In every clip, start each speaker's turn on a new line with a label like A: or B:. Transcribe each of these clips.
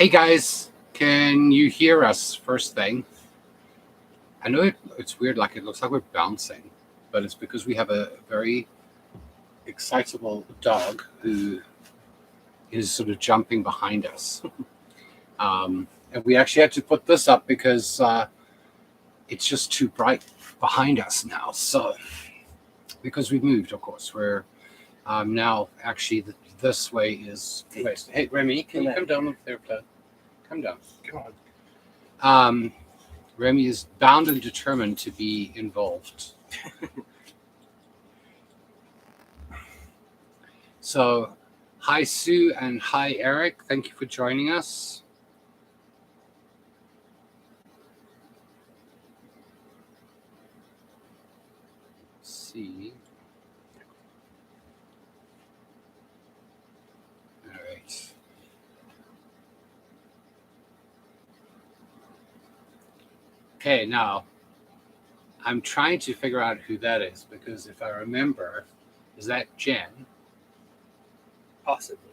A: Hey guys, can you hear us first thing? I know it's weird, like it looks like we're bouncing, but it's because we have a very excitable dog who is sort of jumping behind us. And we actually had to put this up because it's just too bright behind us now. So, because we've moved, of course, we're now actually this way is. Wait, hey Remy, can you come down up there, please? Come down. Come on. Remy is bound and determined to be involved. So, hi Sue and hi Eric. Thank you for joining us. Let's see. All right. Okay, now I'm trying to figure out who that is because if I remember, is that Jen? Possibly.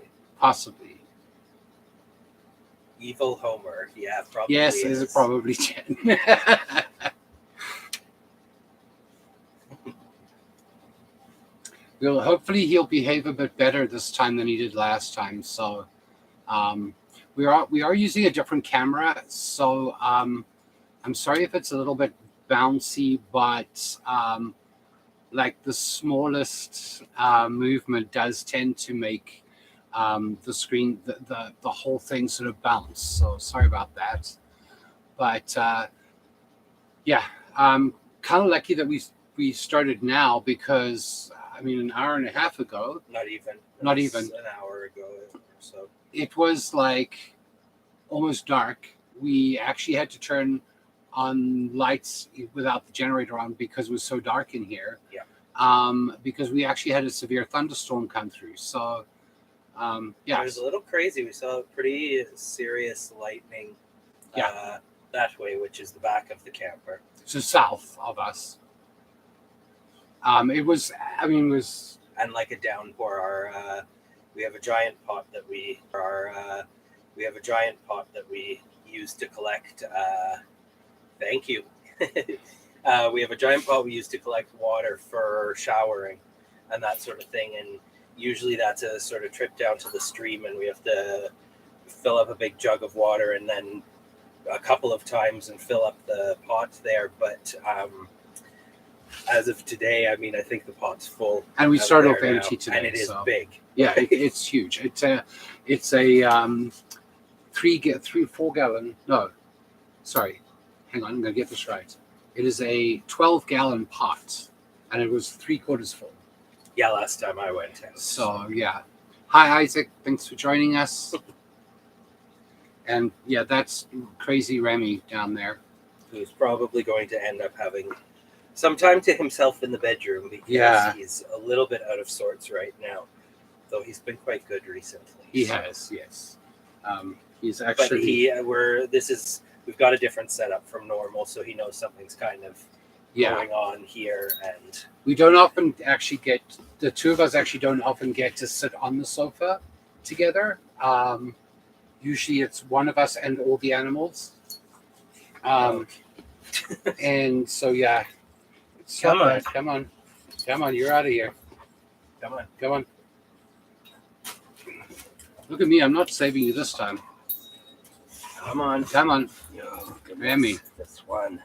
B: Evil Homer. Yeah, probably.
A: Yes, is it probably Jen? Well, hopefully he'll behave a bit better this time than he did last time. So we are using a different camera. So I'm sorry if it's a little bit bouncy, but like the smallest movement does tend to make the screen, the whole thing sort of bounce. So sorry about that. But yeah, I'm kind of lucky that we started now because I mean an hour and a half ago.
B: Not even an hour ago or so.
A: It was like almost dark. We actually had to turn on lights without the generator on because it was so dark in here.
B: Yeah.
A: Because we actually had a severe thunderstorm come through. So, yeah.
B: It was a little crazy. We saw pretty serious lightning that way, which is the back of the camper.
A: So south of us. It was.
B: And like a downpour. We have a giant pot that we use to collect. Thank you. We have a giant pot we use to collect water for showering and that sort of thing. And usually that's a sort of trip down to the stream and we have to fill up a big jug of water and then a couple of times and fill up the pot there. But as of today, I mean, I think the pot's full.
A: And we started off empty today.
B: And it is big.
A: Yeah, it's huge. It's a 4 gallon. No, sorry. Hang on, I'm going to get this right. It is a 12-gallon pot, and it was 3/4 full.
B: Yeah, last time I went out.
A: So, yeah. Hi, Isaac. Thanks for joining us. And, yeah, that's crazy Remy down there.
B: Who's probably going to end up having some time to himself in the bedroom because he's a little bit out of sorts right now, though he's been quite good recently.
A: He has, yes. He's actually...
B: But we've got a different setup from normal, so he knows something's kind of going on here. And
A: we don't often actually get, the two of us actually don't often get to sit on the sofa together. Usually it's one of us and all the animals. And so, yeah.
B: Come on,
A: you're out of here.
B: Come
A: on. Look at me, I'm not saving you this time.
B: Come on.
A: Oh, Remy.
B: This one.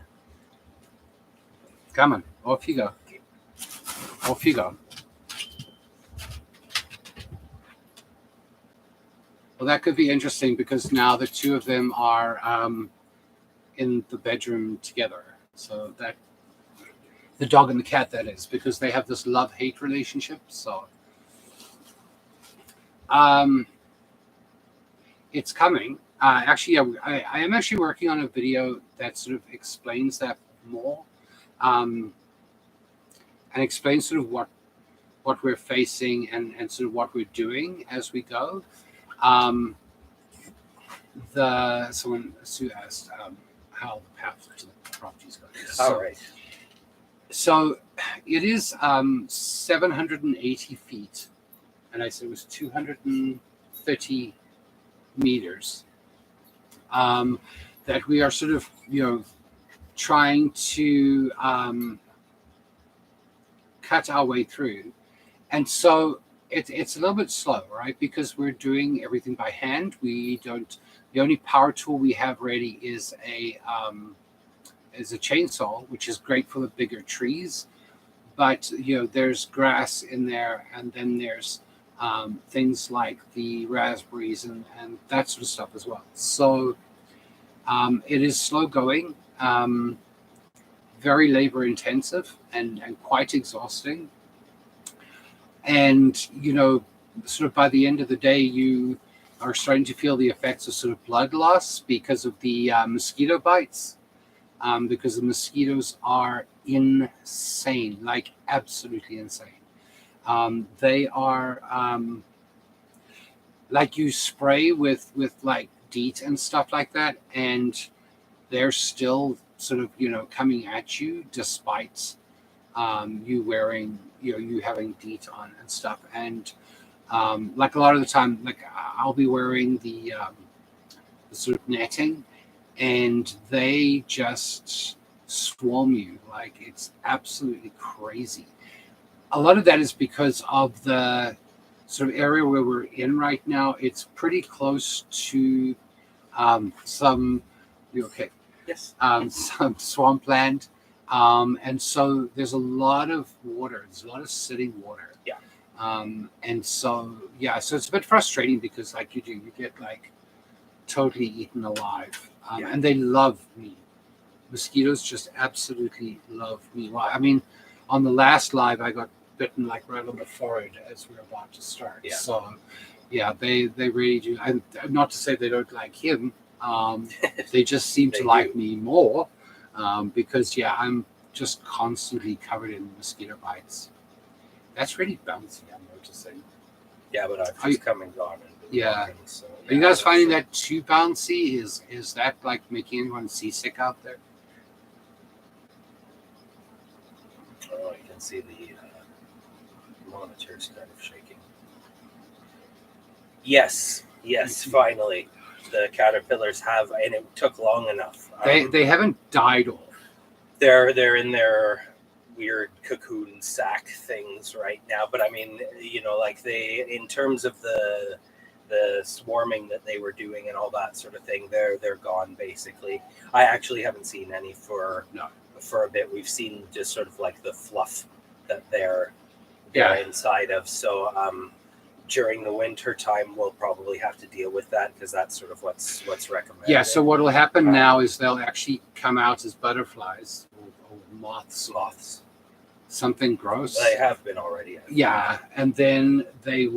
A: Come on, off you go. Well, that could be interesting because now the two of them are in the bedroom together. So that, the dog and the cat, that is, because they have this love-hate relationship. So it's coming. Actually, I am actually working on a video that sort of explains that more, and explains sort of what we're facing and sort of what we're doing as we go. Sue asked how the path to the property is going.
B: All right.
A: So it is 780 feet, and I said it was 230 meters. that we are sort of, trying to cut our way through. And so it's a little bit slow, right? Because we're doing everything by hand. We don't. The only power tool we have ready is a chainsaw, which is great for the bigger trees. But there's grass in there, and then there's things like the raspberries and that sort of stuff as well. So it is slow going, very labor intensive, and quite exhausting. And sort of by the end of the day, you are starting to feel the effects of sort of blood loss because of the mosquito bites. Because the mosquitoes are insane, like absolutely insane. They are like you spray with like DEET and stuff like that, and they're still sort of coming at you despite you wearing you having DEET on and stuff. And like a lot of the time, like I'll be wearing the sort of netting, and they just swarm you like it's absolutely crazy. A lot of that is because of the sort of area where we're in right now. It's pretty close to some okay
B: Yes.
A: some swampland, and so there's a lot of water. There's a lot of sitting water.
B: Yeah.
A: And so so it's a bit frustrating because like you get like totally eaten alive. And they love me. Mosquitoes just absolutely love me. Well, I mean, on the last live, I got bitten like right on the forehead as we were about to start.
B: Yeah.
A: So, they really do. And not to say they don't like him. They just seem to like me more because, I'm just constantly covered in mosquito bites. That's really bouncy, I'm noticing.
B: Yeah, but I've just come and gone. So,
A: are you guys finding that too bouncy? Is that like making anyone seasick out there?
B: Oh, you can see the monitors kind of shaking. Yes, finally. The caterpillars have, and it took long enough.
A: They haven't died off.
B: They're in their weird cocoon sack things right now, but I mean, like they, in terms of the swarming that they were doing and all that sort of thing, they're gone basically. I actually haven't seen any for a bit. We've seen just sort of like the fluff that they're inside of. So during the winter time, we'll probably have to deal with that because that's sort of what's recommended.
A: Yeah. So what will happen now is they'll actually come out as butterflies or moths. Something gross.
B: They have been already.
A: Yeah, and then they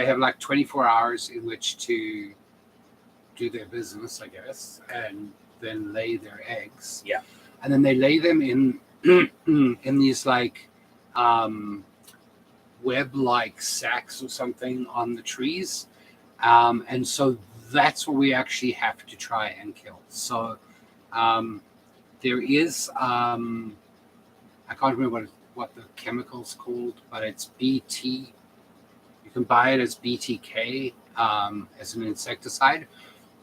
A: have like 24 hours in which to do their business, I guess, and then lay their eggs.
B: Yeah.
A: And then they lay them in in these like web-like sacks or something on the trees. And so that's what we actually have to try and kill. So there is I can't remember what the chemical's called, but it's BT. You can buy it as BTK as an insecticide.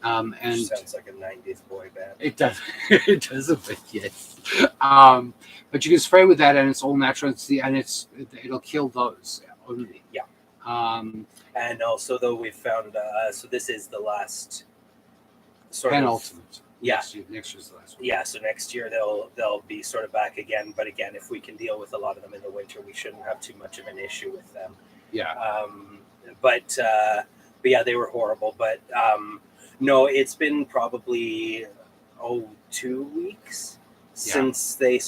A: And
B: sounds like a 90s boy band.
A: It does. It does a bit, yes. But you can spray with that, and it's all natural. It'll kill those only.
B: Yeah.
A: And
B: also, though, we've found so this is the last sort
A: penultimate.
B: Yeah.
A: Next year's the last one.
B: Yeah, so next year they'll be sort of back again. But again, if we can deal with a lot of them in the winter, we shouldn't have too much of an issue with them.
A: Yeah.
B: But yeah, they were horrible. But no, it's been probably 2 weeks since they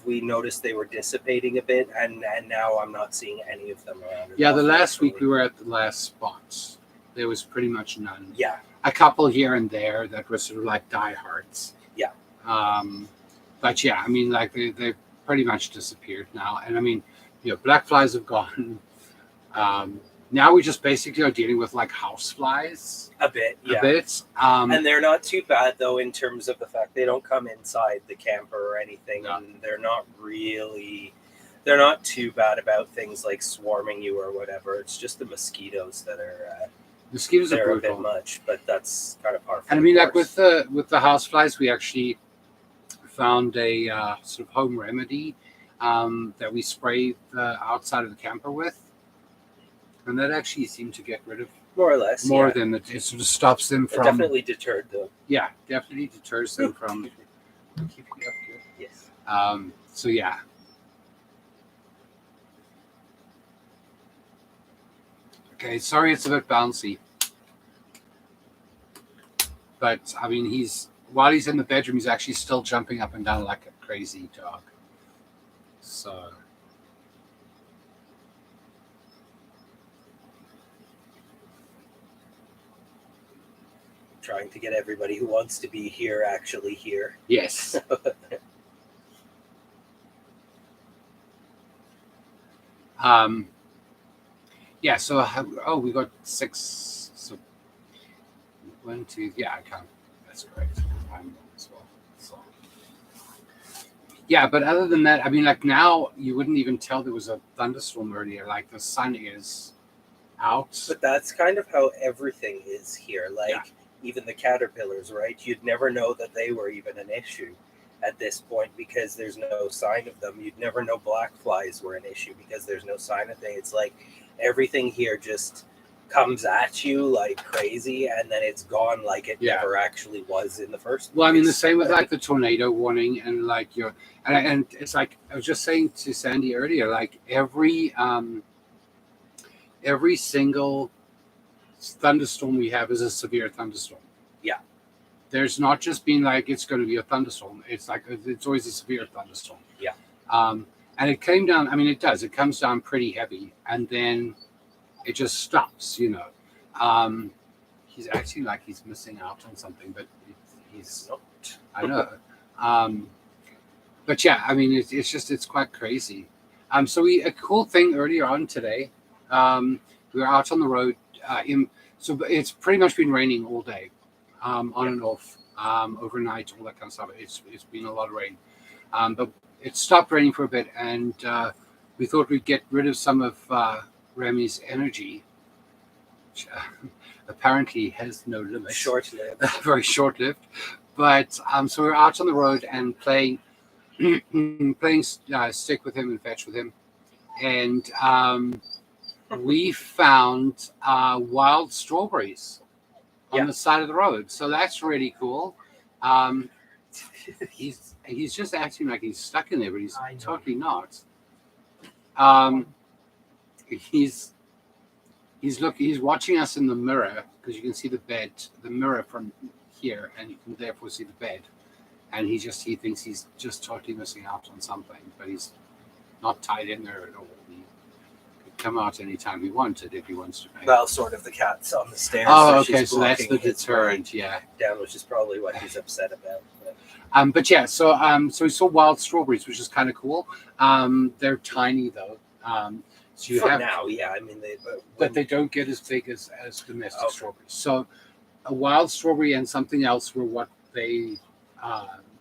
B: we noticed they were dissipating a bit, and now I'm not seeing any of them around.
A: Yeah, the last week we were at the last spots. There was pretty much none.
B: Yeah.
A: A couple here and there that were sort of like diehards.
B: Yeah.
A: But yeah, I mean, like they've pretty much disappeared now. And I mean, black flies have gone. Now we just basically are dealing with like house flies.
B: A bit, yeah.
A: A bit.
B: And they're not too bad though in terms of the fact they don't come inside the camper or anything, and they're not too bad about things like swarming you or whatever. It's just the mosquitoes that are
A: Mosquitoes are
B: they're a bit
A: brutal.
B: much, but that's kind of par for
A: And I
B: the
A: mean, like
B: course.
A: with the houseflies, we actually found a sort of home remedy that we spray the outside of the camper with, and that actually seemed to get rid of
B: More or less,
A: more
B: yeah.
A: than it sort of stops them
B: It
A: from.
B: definitely deterred them.
A: Yeah, definitely deters them from keeping up here.
B: Yes.
A: So yeah. Okay, sorry it's a bit bouncy. But I mean while he's in the bedroom, he's actually still jumping up and down like a crazy dog. So
B: Trying to get everybody who wants to be here actually here.
A: yes. Yeah, so we got 6. So 1, 2, yeah, I count. That's correct. I'm as well. So yeah, but other than that, I mean, like now you wouldn't even tell there was a thunderstorm earlier. Like the sun is out.
B: But that's kind of how everything is here. Like
A: Yeah.
B: even the caterpillars, right? You'd never know that they were even an issue at this point because there's no sign of them. You'd never know black flies were an issue because there's no sign of thing. It's like everything here just comes at you like crazy and then it's gone like it
A: Yeah.
B: never actually was in the first place.
A: Well, I mean, the same with like the tornado warning and like and it's like I was just saying to Sandy earlier, like every single thunderstorm we have is a severe thunderstorm.
B: Yeah.
A: There's not just being like it's going to be a thunderstorm. It's like it's always a severe thunderstorm.
B: Yeah.
A: And it came down. I mean, it does. It comes down pretty heavy, and then it just stops. He's acting like he's missing out on something, but he's
B: Nope.
A: I know. But yeah, I mean, it's quite crazy. So a cool thing earlier on today, we were out on the road. So it's pretty much been raining all day, on and off, overnight, all that kind of stuff. It's been a lot of rain, but it stopped raining for a bit, and we thought we'd get rid of some of Remy's energy, which apparently has no limit.
B: Short-lived.
A: Very short-lived. But so we were out on the road and playing stick with him and fetch with him, and we found wild strawberries on the side of the road. So that's really cool. He's just acting like he's stuck in there, but he's totally not. He's watching us in the mirror because you can see the mirror from here, and you can therefore see the bed. And he thinks he's just totally missing out on something, but he's not tied in there at all. He could come out anytime he wanted if he wants to.
B: Well, sort of the cat's on the stairs.
A: Oh,
B: so
A: okay,
B: she's
A: so that's the
B: blocking his
A: deterrent,
B: way
A: yeah.
B: down, which is probably what he's upset about.
A: But yeah, so we saw wild strawberries, which is kind of cool. They're tiny though. So you
B: For
A: have
B: now, yeah. I mean,
A: but they don't get as big as domestic
B: Okay.
A: strawberries. So a wild strawberry and something else were what they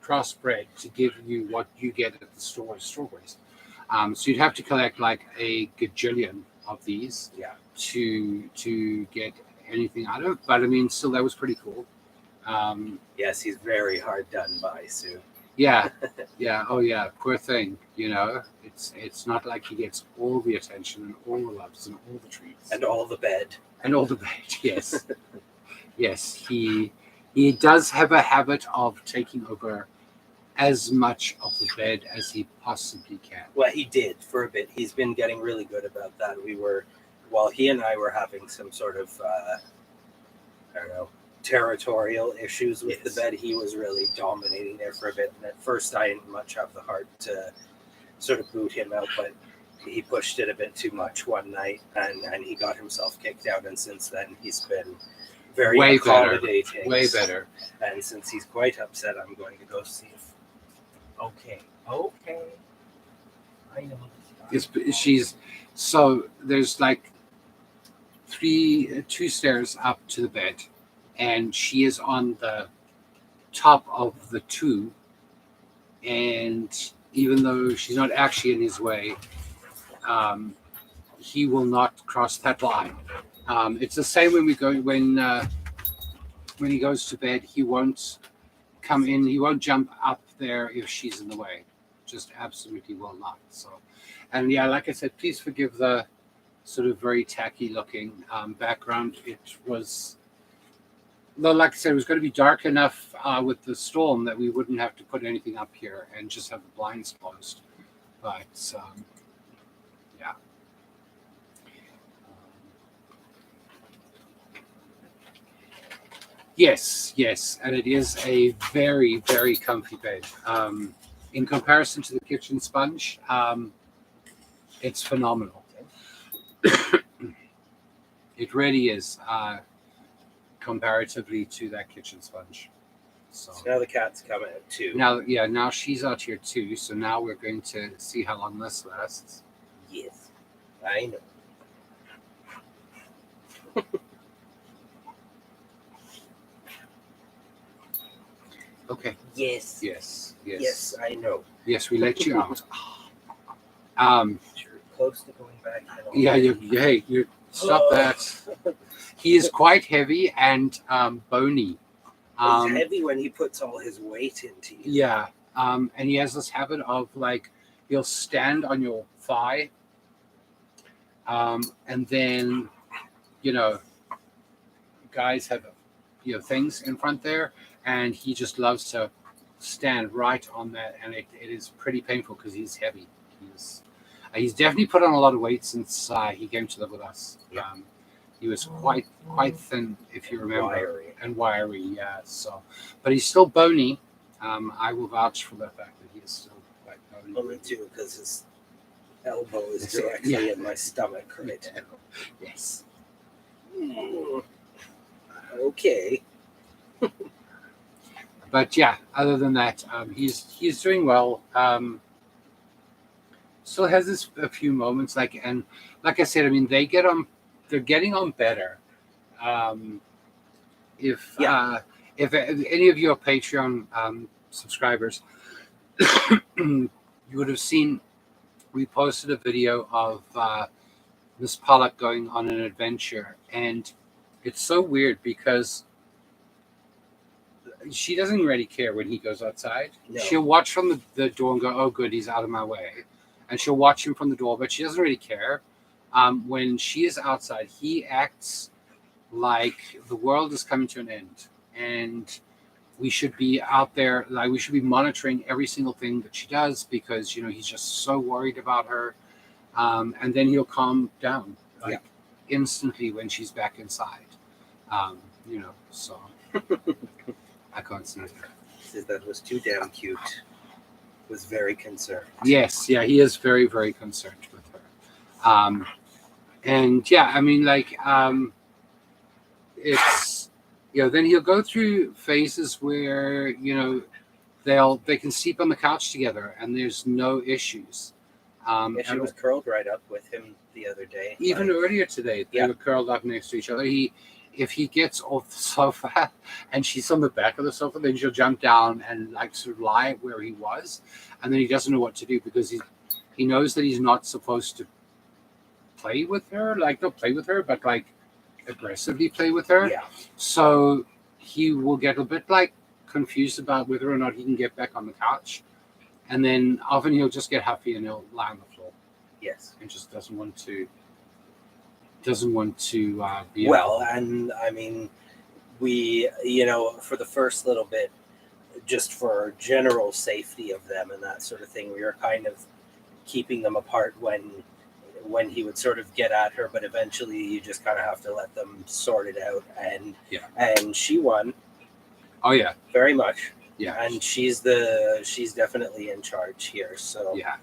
A: crossbred to give you what you get at the store, strawberries. So you'd have to collect like a gajillion of these to get anything out of it. But I mean, still, that was pretty cool.
B: yes, he's very hard done by, Sue.
A: Yeah. Oh yeah, poor thing. It's not like he gets all the attention and all the loves and all the treats
B: And all the bed.
A: and all the bait. Yes, yes. He does have a habit of taking over as much of the bed as he possibly can.
B: Well, he did for a bit. He's been getting really good about that. While he and I were having some sort of, I don't know, territorial issues with the bed, he was really dominating there for a bit. And at first, I didn't much have the heart to sort of boot him out, but he pushed it a bit too much one night, and he got himself kicked out. And since then, he's been very
A: Way better.
B: accommodating.
A: Way better.
B: And since he's quite upset, I'm going to go see if. Okay. I know this guy.
A: So there's like 2 stairs up to the bed, and she is on the top of the 2. And even though she's not actually in his way, he will not cross that line. It's the same when when he goes to bed. He won't come in. He won't jump up there if she's in the way. Just absolutely will not. So, and yeah, like I said, please forgive the sort of very tacky looking background. It was, though, like I said, it was going to be dark enough with the storm that we wouldn't have to put anything up here and just have the blinds closed. But yeah. Yes, and it is a very, very comfy bed. In comparison to the kitchen sponge, it's phenomenal. It really is, comparatively to that kitchen sponge. So
B: So now the cat's coming out too.
A: now she's out here too. So now we're going to see how long this lasts.
B: Yes, I know.
A: Okay.
B: Yes.
A: Yes.
B: I know.
A: Yes, we let you out.
B: You're close to going back in.
A: Yeah, you stop that. He is quite heavy and bony.
B: He's heavy when he puts all his weight into you.
A: Yeah, and he has this habit of like he'll stand on your thigh, and then guys have things in front there, and he just loves to stand right on that, and it is pretty painful because he's heavy. He's definitely put on a lot of weight since he came to live with us.
B: Yeah.
A: He was quite thin, if you remember,
B: Wiry.
A: and wiry. Yeah. So, but he's still bony. I will vouch for the fact that he is still quite bony.
B: Well, me too, because his elbow is
A: Yes,
B: directly
A: yeah.
B: in my stomach right now.
A: Yes.
B: Okay.
A: But yeah, other than that, he's doing well. Still has a few moments, like I said, I mean they're getting on better. If any of your Patreon subscribers, you would have seen we posted a video of Miss Pollock going on an adventure, and it's so weird because she doesn't really care when he goes outside.
B: No.
A: She'll watch from the door and go, "Oh, good, he's out of my way," and she'll watch him from the door, but she doesn't really care. When she is outside, he acts like the world is coming to an end, and we should be out there, like we should be monitoring every single thing that she does because he's just so worried about her. And then he'll calm down instantly when she's back inside. So I can't see that.
B: Says that was too damn cute. Was very concerned.
A: Yes, yeah, he is very, very concerned with her. And yeah, I mean, like, it's then he'll go through phases where they can sleep on the couch together and there's no issues.
B: She was curled right up with him the other day.
A: Even earlier today, they were curled up next to each other. If he gets off the sofa and she's on the back of the sofa, then she'll jump down and like sort of lie where he was, and then he doesn't know what to do because he knows that he's not supposed to play with her, like not play with her, but like aggressively play with her.
B: Yeah.
A: So he will get a bit like confused about whether or not he can get back on the couch, and then often he'll just get huffy and he'll lie on the floor.
B: Yes.
A: And just doesn't want to be
B: well, and I mean, we for the first little bit, just for general safety of them and that sort of thing, we were kind of keeping them apart when he would sort of get at her, but eventually you just kind of have to let them sort it out, and she won.
A: Oh yeah,
B: very much.
A: Yeah,
B: and she's definitely in charge here. So
A: yeah.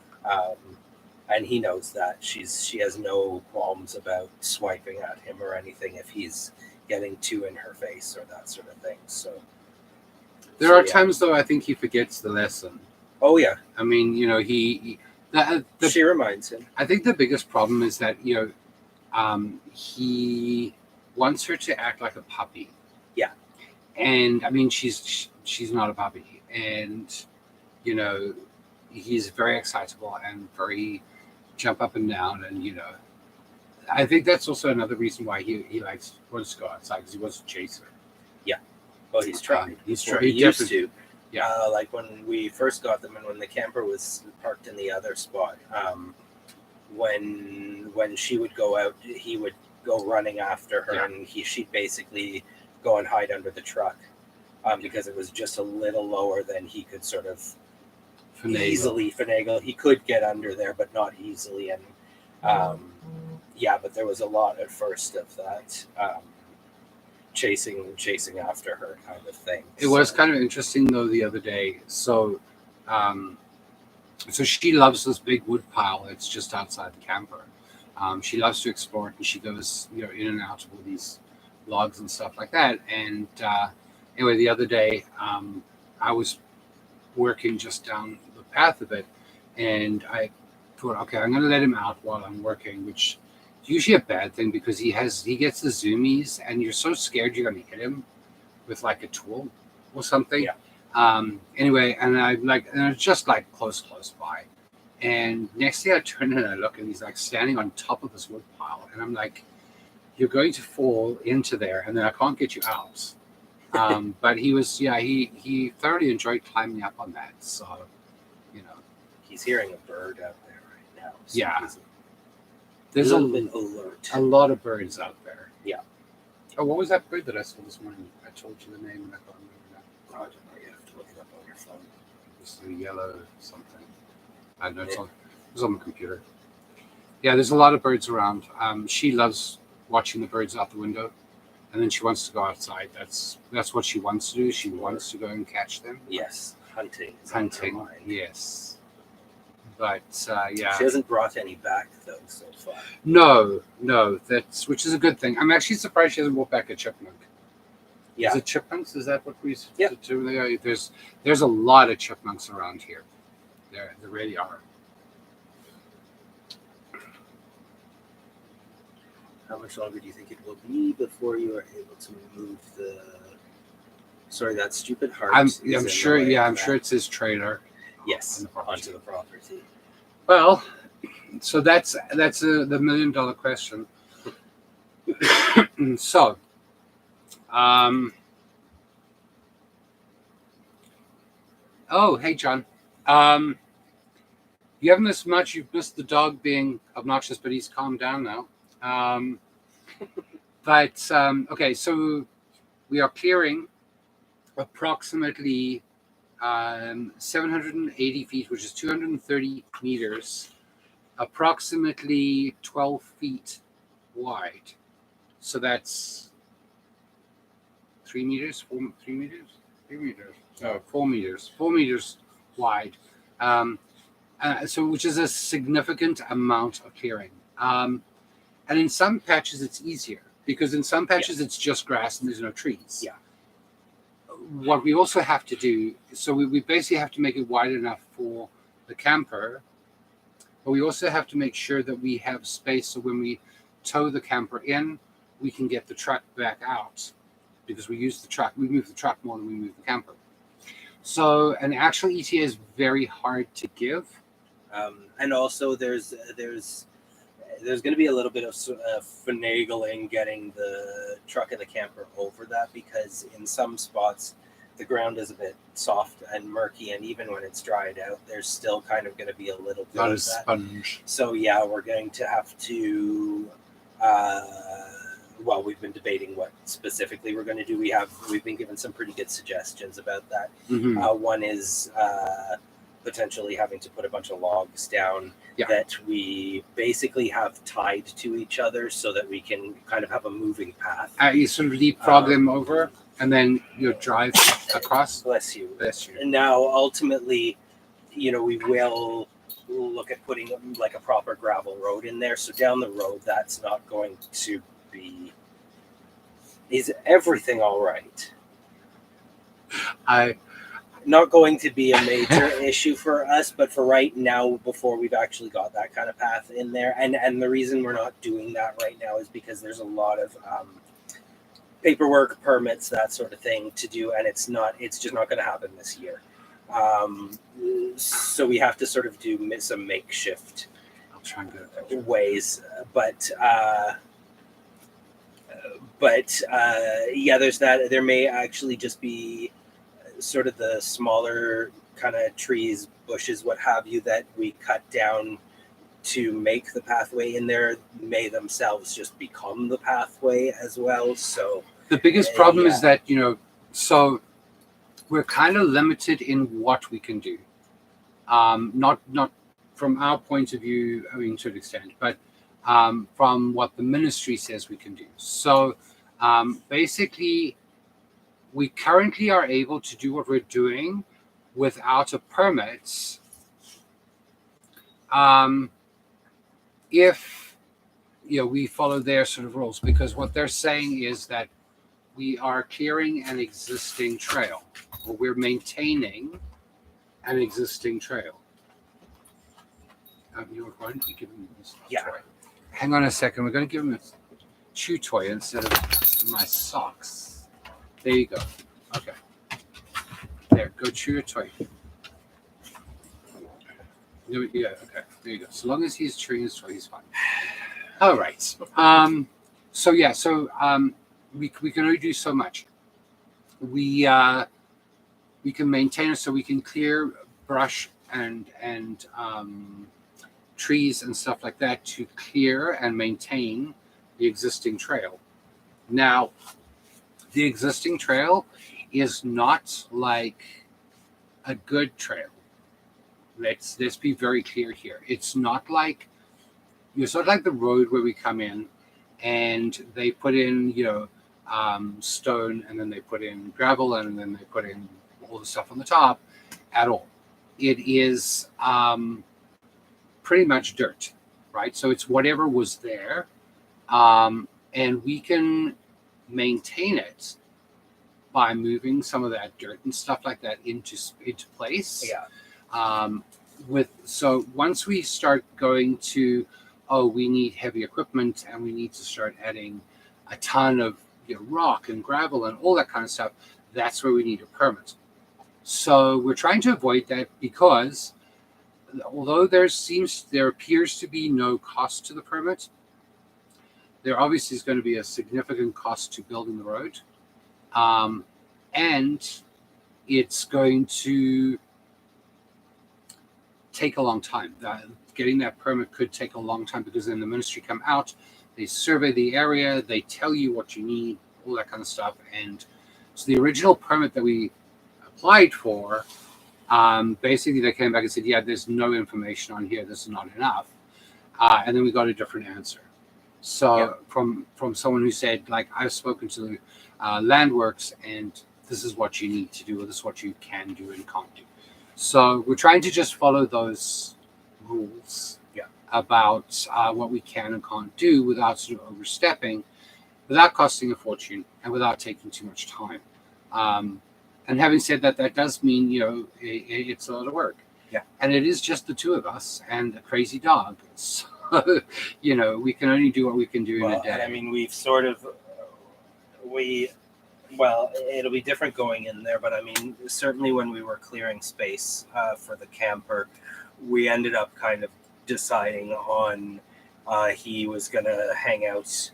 B: And he knows that she has no qualms about swiping at him or anything if he's getting too in her face or that sort of thing. So
A: there are times though I think he forgets the lesson.
B: Oh yeah,
A: I mean
B: she reminds him.
A: I think the biggest problem is that he wants her to act like a puppy.
B: Yeah,
A: and I mean she's not a puppy, and he's very excitable and very jump up and down, and I think that's also another reason why he wants to go outside, because he wants to chase her.
B: Well, he's tried.
A: He's
B: Before
A: tried.
B: He used to.
A: Yeah.
B: Like when we first got them, and when the camper was parked in the other spot, when she would go out, he would go running after her,
A: Yeah.
B: and she'd basically go and hide under the truck, because it was just a little lower than he could sort of easily finagle. He could get under there, but not easily. And but there was a lot at first of that chasing after her kind of thing.
A: It was kind of interesting though the other day. So she loves this big wood pile that's just outside the camper. She loves to explore it, and she goes, in and out of all these logs and stuff like that. And anyway, the other day, I was working just down the path of it, and I thought, okay, I'm going to let him out while I'm working, which is usually a bad thing, because he gets the zoomies, and you're so scared you're going to hit him with like a tool or something.
B: Yeah.
A: Anyway, and I was just like close by, and next thing I turn and I look, and he's like standing on top of this wood pile, and I'm like, you're going to fall into there, and then I can't get you out. But he was, he thoroughly enjoyed climbing up on that. So,
B: he's hearing a bird out there right now. So
A: Yeah.
B: he's
A: there's
B: a little bit alert.
A: a lot of birds out there.
B: Yeah.
A: Oh, what was that bird that I saw this morning? I told you the name and I can't remember now.
B: I don't know. You have to look it up on your phone.
A: It's a yellow something. I don't know. It's on the computer. Yeah, there's a lot of birds around. She loves watching the birds out the window, and then she wants to go outside. That's what she wants to do. She wants to go and catch them.
B: Yes, hunting. is on her
A: Hunting,
B: mind.
A: yes. But yeah,
B: She hasn't brought any back though so far.
A: no, which is a good thing. I'm actually surprised she hasn't brought back a chipmunk.
B: Yeah.
A: Is it chipmunks? Is that what we
B: Yeah.
A: do? There's a lot of chipmunks around here. There really are.
B: How much longer do you think it will be before you are able to move the? Sorry, that stupid heart.
A: I'm
B: is in the
A: sure.
B: way
A: Yeah,
B: of
A: I'm
B: that.
A: sure it's his trailer.
B: Yes,
A: on the property.
B: onto the property.
A: Well, so that's the $1 million question. So, oh, hey, John. You haven't missed much. You've missed the dog being obnoxious, but he's calmed down now. Okay, so we are clearing approximately 780 feet, which is 230 meters, approximately 12 feet wide. So that's 3 meters, 4 meters, 3 meters, no, 4 meters, 4 meters wide. So which is a significant amount of clearing. And in some patches it's easier, because in some patches it's just grass and there's no trees.
B: Yeah.
A: What we also have to do, so we basically have to make it wide enough for the camper, but we also have to make sure that we have space so when we tow the camper in, we can get the truck back out, because we move the truck more than we move the camper. So an actual ETA is very hard to give.
B: And also, there's going to be a little bit of finagling getting the truck and the camper over that, because in some spots the ground is a bit soft and murky, and even when it's dried out, there's still kind of going to be a little bit
A: Not
B: of
A: a
B: that.
A: sponge.
B: So yeah, we're going to have to. Well, we've been debating what specifically we're going to do. We've been given some pretty good suggestions about that.
A: Mhm.
B: One is potentially having to put a bunch of logs down
A: Yeah.
B: that we basically have tied to each other, so that we can kind of have a moving path.
A: You sort of leapfrog them over, and then you drive across.
B: Bless you.
A: Bless you.
B: And now, ultimately, we will look at putting like a proper gravel road in there. So down the road, that's not going to be. Is everything all right? Not going to be a major issue for us, but for right now, before we've actually got that kind of path in there, and the reason we're not doing that right now is because there's a lot of paperwork, permits, that sort of thing to do, and it's just not going to happen this year. So we have to sort of do some makeshift
A: try and get a picture.
B: ways, yeah, there's that. There may actually just be sort of the smaller kind of trees, bushes, what have you, that we cut down to make the pathway in there may themselves just become the pathway as well. So
A: The biggest problem
B: yeah.
A: is that, so we're kind of limited in what we can do. Not from our point of view, I mean, to an extent, but from what the ministry says we can do. So basically, we currently are able to do what we're doing without a permit if we follow their sort of rules, because what they're saying is that we are clearing an existing trail, or we're maintaining an existing trail. Why don't you give him this toy? Hang on a second. We're going to give him a chew toy instead of my socks. There you go. Okay. There, go chew your toy. Yeah, okay. There you go. So long as he's chewing his toy, he's fine. All right. So we can only do so much. We can maintain it, so we can clear brush and trees and stuff like that to clear and maintain the existing trail. Now, the existing trail is not like a good trail. Let's be very clear here. It's not like the road where we come in and they put in stone, and then they put in gravel, and then they put in all the stuff on the top at all. It is pretty much dirt, right? So it's whatever was there, and we can maintain it by moving some of that dirt and stuff like that into place.
B: Yeah.
A: So once we start going to, we need heavy equipment and we need to start adding a ton of rock and gravel and all that kind of stuff, that's where we need a permit. So we're trying to avoid that, because although there appears to be no cost to the permit, there obviously is going to be a significant cost to building the road, and it's going to take a long time. Getting that permit could take a long time, because then the ministry come out, they survey the area, they tell you what you need, all that kind of stuff. And so the original permit that we applied for, basically they came back and said, yeah, there's no information on here, this is not enough. And then we got a different answer. So from someone who said, like, I've spoken to Landworks, and this is what you need to do, or this is what you can do and can't do. So we're trying to just follow those rules about what we can and can't do without sort of overstepping, without costing a fortune, and without taking too much time. And having said that, that does mean, it's a lot of work.
B: Yeah.
A: And it is just the two of us and a crazy dog. So, we can only do what we can do in a day.
B: I mean, it'll be different going in there, but I mean, certainly when we were clearing space for the camper, we ended up kind of deciding on he was going to hang out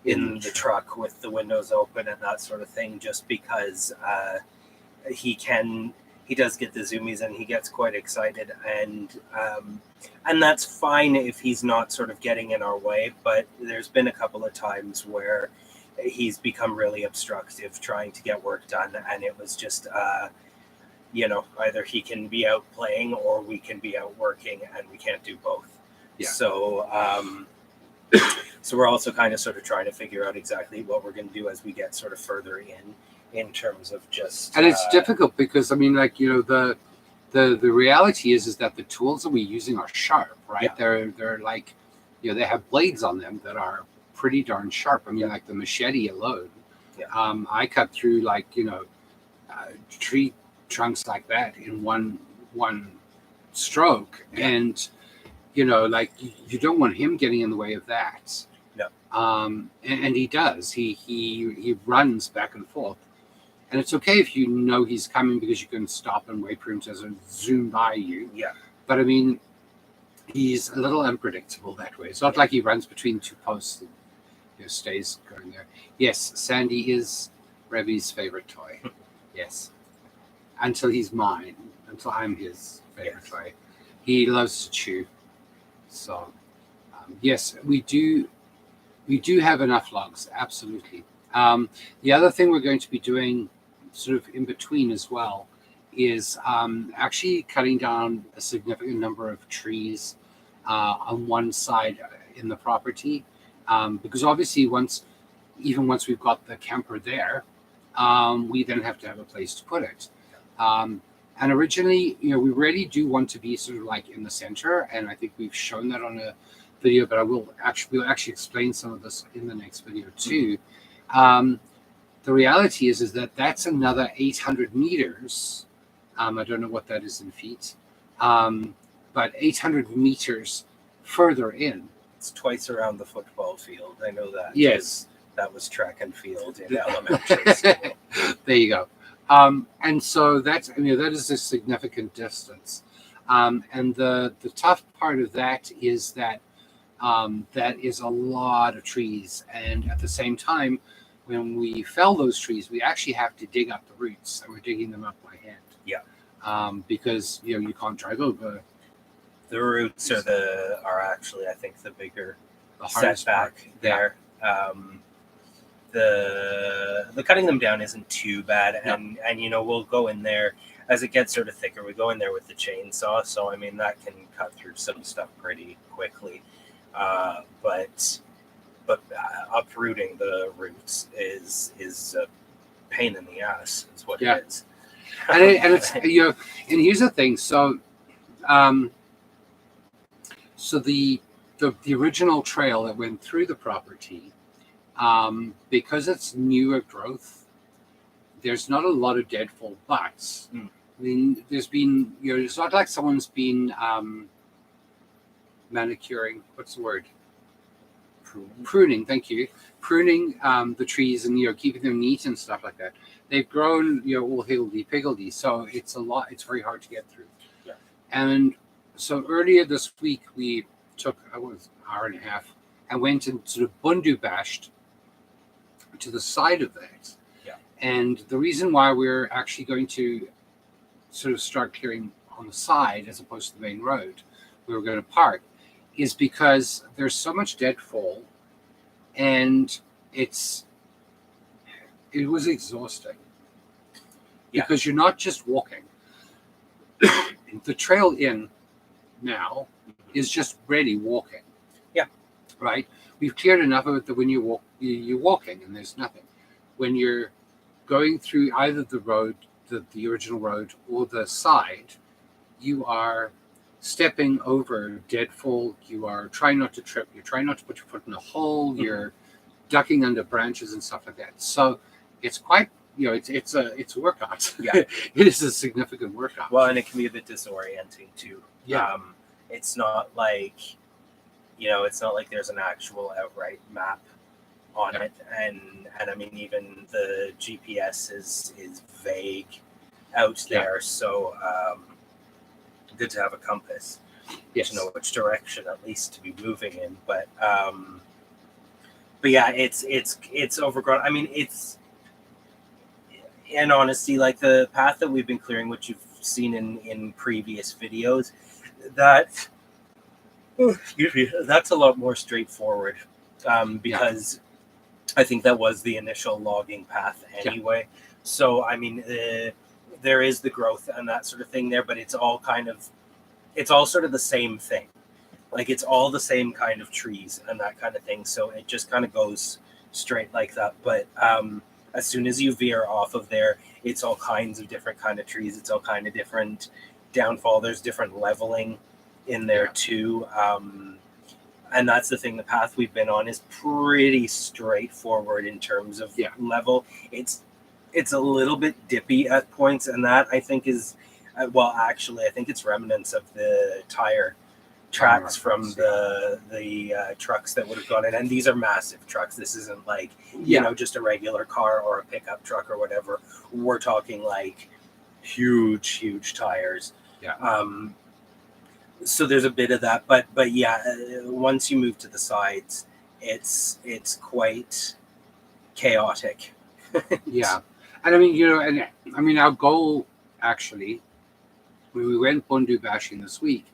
B: in the truck with the windows open and that sort of thing, just because he does get the zoomies and he gets quite excited, and that's fine if he's not sort of getting in our way. But there's been a couple of times where he's become really obstructive trying to get work done, and it was just either he can be out playing or we can be out working, and we can't do both. So so we're also kind of sort of trying to figure out exactly what we're going to do as we get sort of further in terms of just,
A: and it's difficult, because I mean, like, the reality is that the tools that we're using are sharp, right? They're like, they have blades on them that are pretty darn sharp. I mean, like the machete alone, I cut through tree trunks like that in one stroke, and like, you don't want him getting in the way of that. And he does. He runs back and forth, and it's okay if he's coming, because you can stop and wait for him to zoom by you. But I mean, he's a little unpredictable that way. It's not like he runs between two posts and stays going there. Yes, Sandy is Rebby's favorite toy. Yes, until he's mine, until I'm his favorite toy. He loves to chew. So, yes, we do have enough logs, absolutely. The other thing we're going to be doing sort of in between as well is actually cutting down a significant number of trees on one side in the property, because obviously once we've got the camper there, we then have to have a place to put it. And originally, we really do want to be sort of like in the center, and I think we've shown that on a video, but we'll actually explain some of this in the next video too. The reality is that that's another 800 meters. I don't know what that is in feet, but 800 meters further in.
B: It's twice around the football field. I know that.
A: Yes.
B: That was track and field in elementary school.
A: There you go. And so that is a significant distance. And the tough part of that is that that is a lot of trees. And at the same time, when we fell those trees, we actually have to dig up the roots, and we're digging them up by hand.
B: Yeah.
A: Because you can't drive over.
B: The roots are actually, I think, the bigger
A: hardest
B: setback
A: part
B: there. The cutting them down isn't too bad, and we'll go in there as it gets sort of thicker. We go in there with the chainsaw, so I mean that can cut through some stuff pretty quickly. But uprooting the roots is a pain in the ass. Is what it is.
A: And it's and here's the thing. So, the original trail that went through the property, because it's newer growth, there's not a lot of deadfall, but I mean, there's been it's not like someone's been manicuring. What's the word? Pruning. Thank you. Pruning the trees and keeping them neat and stuff like that. They've grown all higgledy-piggledy, so it's a lot. It's very hard to get through.
B: Yeah.
A: And so earlier this week we took an hour and a half and went and sort of bundu bashed to the side of that.
B: Yeah.
A: And the reason why we're actually going to sort of start clearing on the side as opposed to the main road we were going to park is because there's so much deadfall, and it was exhausting.
B: Yeah.
A: Because you're not just walking. The trail in now is just really walking.
B: Yeah.
A: Right? We've cleared enough of it that when you walk, you're walking and there's nothing. When you're going through either the road, the original road, or the side, you are stepping over deadfall. You are trying not to trip. You're trying not to put your foot in a hole. Mm-hmm. You're ducking under branches and stuff like that. So it's quite, it's a workout.
B: Yeah.
A: It is a significant workout.
B: Well, and it can be a bit disorienting too.
A: Yeah.
B: It's not like, there's an actual outright map on it. And I mean, even the GPS is vague out there. Yeah. So, good to have a compass to know which direction at least to be moving in. But yeah, it's overgrown. I mean, in honesty, like the path that we've been clearing, which you've seen in previous videos, that's a lot more straightforward, because I think that was the initial logging path anyway. Yeah. So I mean, there is the growth and that sort of thing there, but it's all sort of the same thing. Like it's all the same kind of trees and that kind of thing. So it just kind of goes straight like that. But as soon as you veer off of there, it's all kinds of different kind of trees. It's all kind of different downfall. There's different leveling in there too. And that's the thing. The path we've been on is pretty straightforward in terms of level. It's a little bit dippy at points, and that I think is, actually, I think it's remnants of the tire tracks from the trucks that would have gone in. And these are massive trucks. This isn't like, just a regular car or a pickup truck or whatever. We're talking like huge tires.
A: Yeah.
B: So there's a bit of that, but yeah, once you move to the sides, it's quite chaotic.
A: Yeah, and I mean, and I mean, our goal actually, when we went Bundu bashing this week,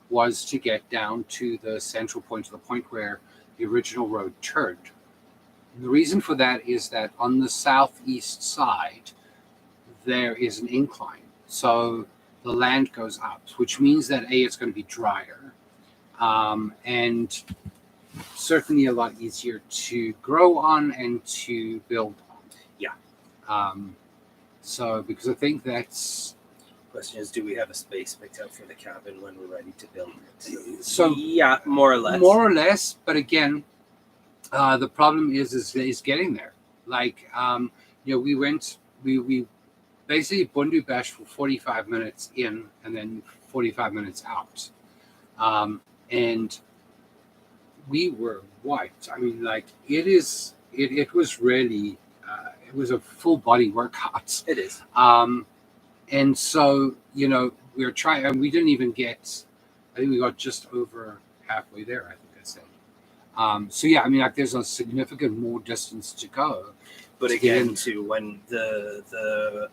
A: was to get down to the central point, to the point where the original road turned. And the reason for that is that on the southeast side, there is an incline. So the land goes up, which means that A, it's going to be drier, and certainly a lot easier to grow on and to build on.
B: Yeah.
A: So, because I think that's...
B: Question is, do we have a space picked out for the cabin when we're ready to build it?
A: So
B: yeah, more or less.
A: More or less, but again, the problem is getting there. Like, we basically Bundu bashed for 45 minutes in and then 45 minutes out. And we were wiped. I mean, like, it was really, it was a full body workout.
B: It is.
A: And so, we were trying, and we didn't even get, I think we got just over halfway there, I think I said. So yeah, I mean, like, there's a significant more distance to go.
B: But again, too, when the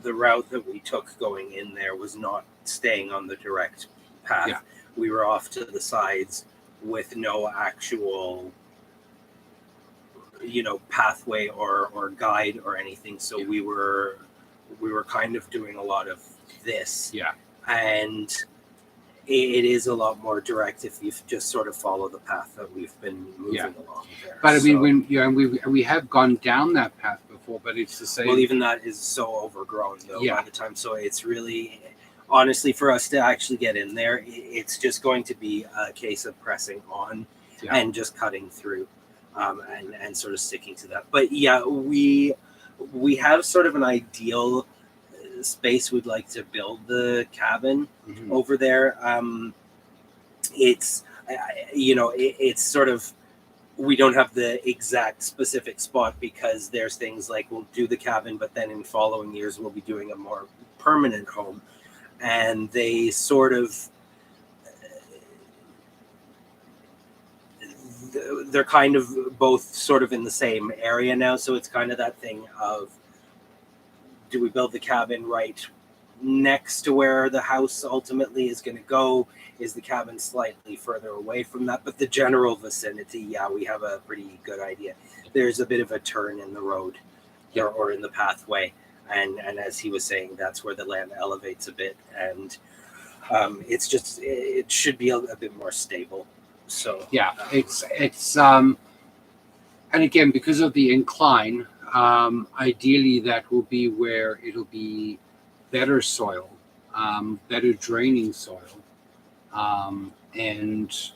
B: route that we took going in there was not staying on the direct path.
A: Yeah.
B: We were off to the sides with no actual, pathway or guide or anything. So
A: Yeah.
B: we were kind of doing a lot of this.
A: Yeah.
B: And it is a lot more direct if you just sort of follow the path that we've been moving along there.
A: But I mean, we have gone down that path before, but it's the same.
B: Well, even that is so overgrown though
A: Yeah.
B: by the time. So it's really, honestly, for us to actually get in there, it's just going to be a case of pressing on and just cutting through, and sort of sticking to that. But yeah, we have sort of an ideal space we'd like to build the cabin over there. It's it's sort of, we don't have the exact specific spot because there's things like we'll do the cabin, but then in following years we'll be doing a more permanent home, and they sort of they're kind of both sort of in the same area now. So it's kind of that thing of, do we build the cabin right next to where the house ultimately is going to go? Is the cabin slightly further away from that? But the general vicinity, yeah, we have a pretty good idea. There's a bit of a turn in the road or in the pathway. And as he was saying, that's where the land elevates a bit. And it should be a bit more stable. So
A: yeah, it's and again, because of the incline, ideally that will be where it'll be better soil, better draining soil, and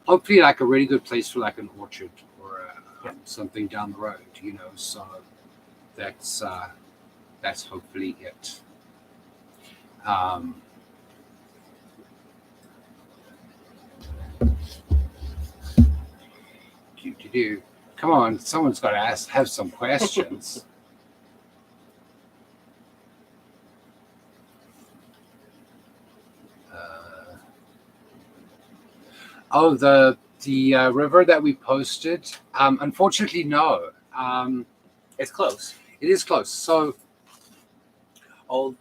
A: hopefully like a really good place for like an orchard or something down the road, so that's hopefully it. Come on, someone's got to have some questions. The river that we posted. Unfortunately, no.
B: it's close.
A: It is close. So,
B: although,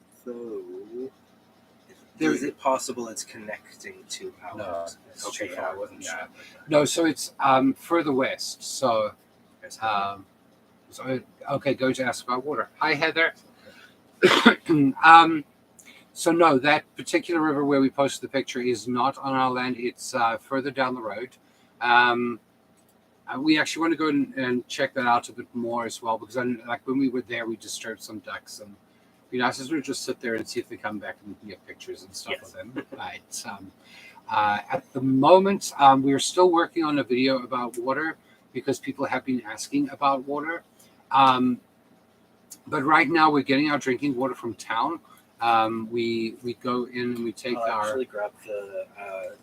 B: is it possible it's connecting to ours?
A: No.
B: Okay, yeah, I wasn't sure.
A: No, so it's further west. So, okay, go to ask about water. Hi, Heather. So no, that particular river where we posted the picture is not on our land. It's further down the road. We actually want to go and check that out a bit more as well, because like when we were there, we disturbed some ducks, and I just would just sit there and see if they come back and we can get pictures and stuff of them. Right. At the moment, we're still working on a video about water because people have been asking about water. But right now we're getting our drinking water from town. We go in and we take our...
B: actually grab the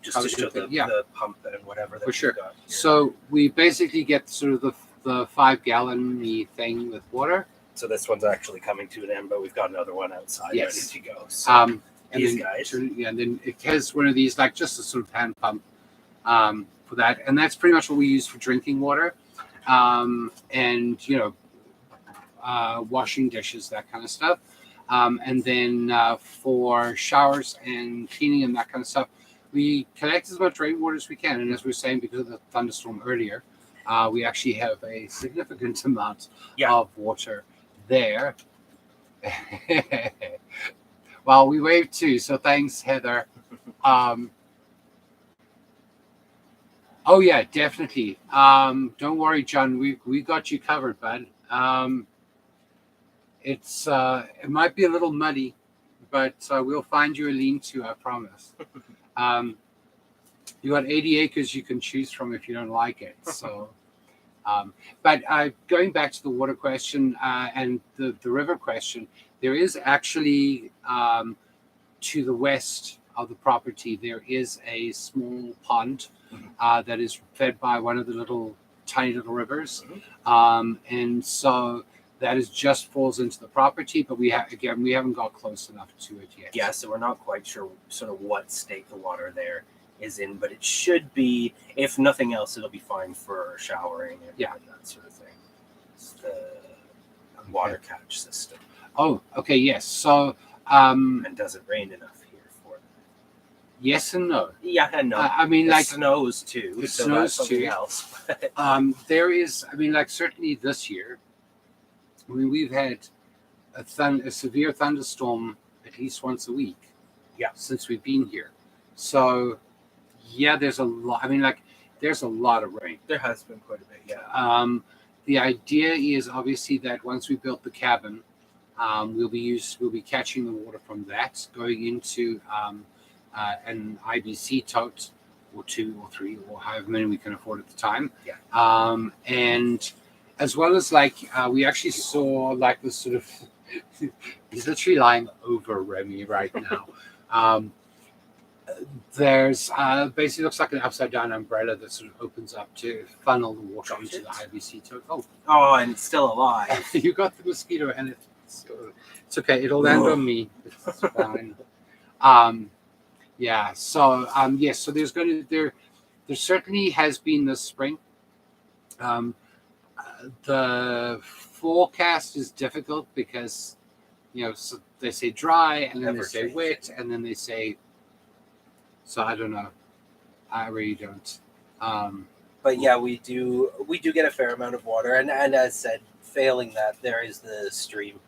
B: just to show the pump and whatever that
A: for sure.
B: Got here.
A: So we basically get sort of the 5-gallon thing with water.
B: So this one's actually coming to an end, but we've got another one outside ready to go. So.
A: And
B: These
A: then,
B: guys.
A: and then it has one of these, like just a sort of hand pump for that, and that's pretty much what we use for drinking water, and washing dishes, that kind of stuff. And then for showers and cleaning and that kind of stuff, we collect as much rainwater as we can. And as we were saying, because of the thunderstorm earlier, we actually have a significant amount of water there. Well, we waved too, so thanks, Heather. Oh yeah, definitely. Don't worry, John. We got you covered, bud. It might be a little muddy, but we'll find you a lean-to, I promise. You got 80 acres you can choose from if you don't like it. So, but going back to the water question and the river question, there is actually to the west of the property, there is a small pond that is fed by one of the tiny little rivers, and so that just falls into the property. But we haven't got close enough to it yet.
B: Yeah, so we're not quite sure sort of what state the water there is in, but it should be, if nothing else, it'll be fine for showering and that sort of thing. It's the water catch system.
A: Oh, okay, yes. So,
B: and does it rain enough here for that?
A: Yes and no.
B: Yeah, and no.
A: I mean,
B: it
A: like
B: snows too.
A: It
B: so
A: snows
B: that's something
A: too.
B: else.
A: There is. I mean, like certainly this year. I mean, we've had a severe thunderstorm at least once a week.
B: Yeah.
A: Since we've been here, so yeah, there's a lot. I mean, like there's a lot of rain.
B: There has been quite a bit. Yeah.
A: The idea is obviously that once we built the cabin, we'll be catching the water from that, going into an IBC tote or 2 or 3 or however many we can afford at the time.
B: Yeah.
A: And as well as we actually saw like this sort of he's literally lying over Remy right now. There's basically looks like an upside down umbrella that sort of opens up to funnel the water into the IBC tote.
B: Oh, and it's still alive.
A: You got the mosquito, and it's okay. It'll land on me. It's fine. Yeah. So yes. So there certainly has been this spring. The forecast is difficult because so they say dry, and then they say wet, and then they say. So I don't know. I really don't.
B: But yeah, we do get a fair amount of water, and as said, failing that, there is the stream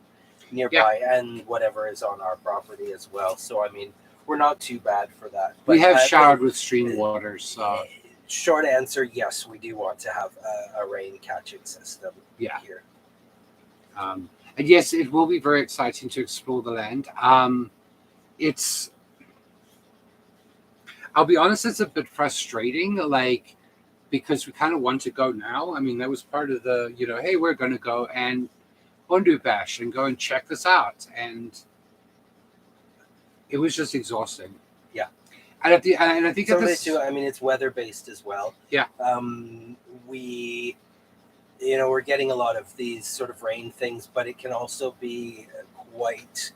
B: nearby and whatever is on our property as well. So I mean, we're not too bad for that.
A: But, we have showered with stream water, so.
B: Short answer, yes, we do want to have a rain catching system here.
A: And yes, it will be very exciting to explore the land. I'll be honest, it's a bit frustrating, because we kind of want to go now. I mean, that was part of the, hey, we're going to go and Bundu Bash and go and check this out. And it was just exhausting.
B: Yeah.
A: And I think
B: some of it too, I mean, it's weather based as well.
A: Yeah.
B: We're getting a lot of these sort of rain things, but it can also be quite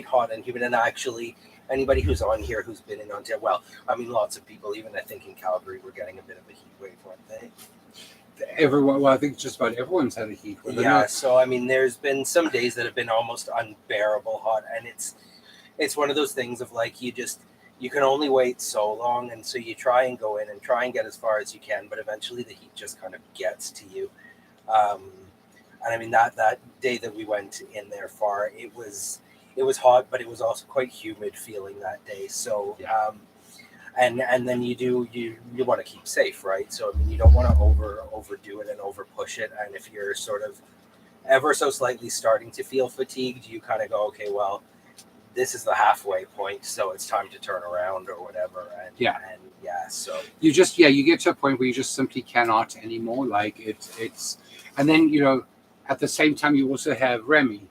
B: hot and humid. And actually, anybody who's on here who's been in Ontario, well, I mean, lots of people, even I think in Calgary, we're getting a bit of a heat wave, aren't they?
A: Everyone, well, I think just about everyone's had a heat wave.
B: Yeah, so I mean, there's been some days that have been almost unbearable hot, and it's one of those things of you can only wait so long, and so you try and go in and try and get as far as you can, but eventually the heat just kind of gets to you. And I mean, that day that we went in there far, it was hot, but it was also quite humid feeling that day. So, and then you want to keep safe, right? So I mean, you don't want to overdo it and over push it. And if you're sort of ever so slightly starting to feel fatigued, you kind of go, okay, well, this is the halfway point, so it's time to turn around or whatever. So
A: you get to a point where you just simply cannot anymore. And then at the same time you also have Remy,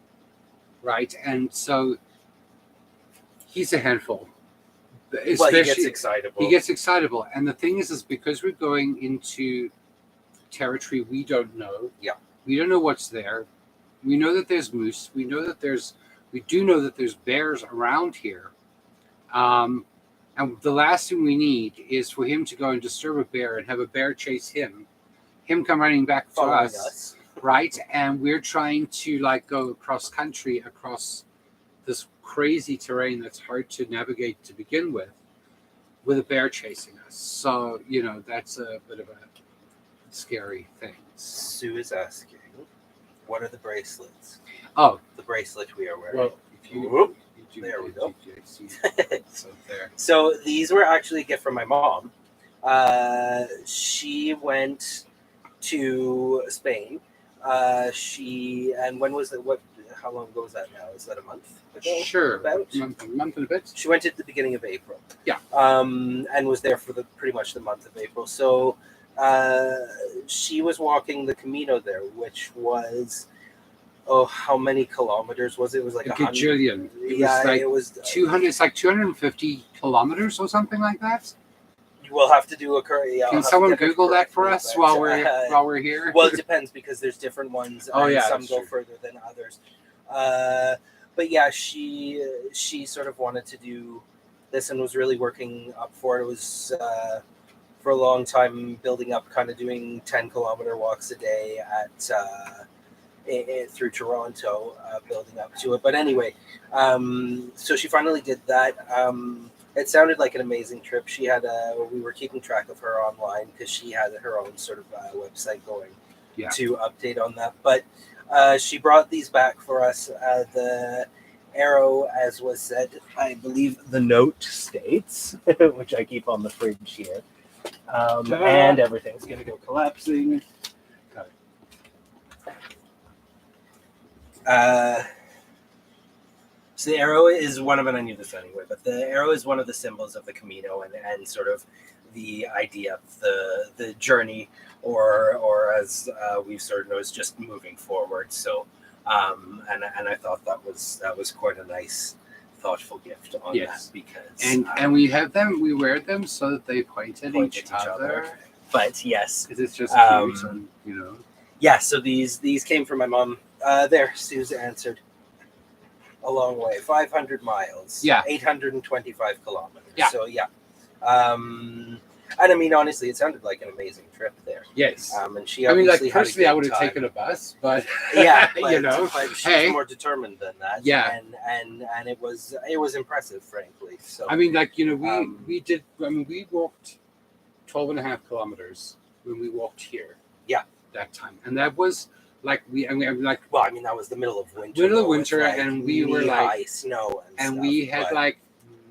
A: right? And so he's a handful.
B: Well, he gets excitable.
A: He gets excitable, and the thing is because we're going into territory we don't know.
B: Yeah,
A: we don't know what's there. We know that there's moose. We know that there's We do know that there's bears around here. And the last thing we need is for him to go and disturb a bear and have a bear chase him come running back to
B: Following
A: us, right? And we're trying to like go across country, across this crazy terrain that's hard to navigate to begin with a bear chasing us. So, that's a bit of a scary thing.
B: Sue is asking, what are the bracelets?
A: Oh,
B: The bracelet we are wearing.
A: well, if you,
B: Whoop.
A: you
B: There we go.
A: see, so there.
B: So these were actually a gift from my mom. She went to Spain. And when was it? How long ago was that now? Is that a month ago?
A: Sure,
B: About?
A: a month and a bit.
B: She went at the beginning of April.
A: Yeah.
B: And was there for pretty much the month of April. So she was walking the Camino there, which was, how many kilometers was it? It was like
A: A
B: 100.
A: gajillion. It
B: Yeah,
A: was like
B: it was
A: 200. It's like 250 kilometers or something like that.
B: We'll have to do a current. Yeah,
A: Can someone Google that for us while we're here?
B: Well, it depends because there's different ones.
A: Oh,
B: and
A: yeah,
B: some
A: that's
B: go
A: true.
B: further than others. But yeah, she sort of wanted to do this and was really working up for it. It was for a long time building up, kind of doing 10-kilometer walks a day at through Toronto, building up to it. But anyway, so she finally did that. It sounded like an amazing trip. She had we were keeping track of her online because she had her own sort of website going to update on that. But she brought these back for us. The arrow, as was said, I believe the note states, which I keep on the fridge here. And everything's going to go collapsing. So the arrow is one of, and I knew this anyway, but the arrow is one of the symbols of the Camino and sort of the idea of the journey, or as we've sort of known, is just moving forward. So, and I thought that was quite a nice, thoughtful gift on that because
A: and we have them, we wear them so that they point at each other.
B: But yes,
A: because it's just cute, and,
B: Yeah, so these came from my mom. There, Sue's answered. A long way, 500 miles.
A: Yeah.
B: 825 kilometers.
A: Yeah.
B: So yeah. And I mean, honestly, it sounded like an amazing trip there.
A: Yes.
B: And she
A: I mean,
B: obviously
A: like, personally,
B: had
A: I
B: a
A: would
B: good
A: have
B: time.
A: taken a bus, but
B: Yeah, but,
A: but
B: she's more determined than that.
A: Yeah.
B: And it was impressive, frankly. So
A: I mean, like, we walked 12 and a half kilometers when we walked here.
B: Yeah.
A: That time. And that was like,
B: well, I mean, that was the middle of winter.
A: Middle of
B: though, with,
A: winter,
B: like,
A: and we were like
B: knee-high snow and stuff,
A: we had
B: but-
A: like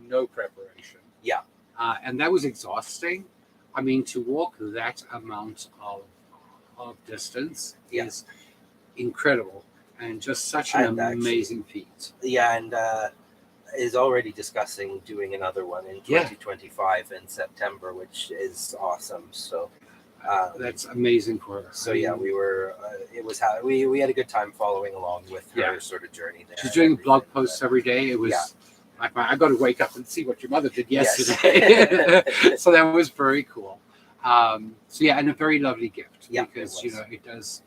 A: no preparation.
B: Yeah.
A: And that was exhausting. I mean, to walk that amount of distance is incredible and just such an amazing feat.
B: Yeah, and is already discussing doing another one in 2025 in September, which is awesome. So
A: that's amazing for us.
B: So yeah, we were. It was how we had a good time following along with her sort of journey there.
A: She's doing blog posts every day. It was like I got to wake up and see what your mother did yesterday. So that was very cool. So yeah, and a very lovely gift because it does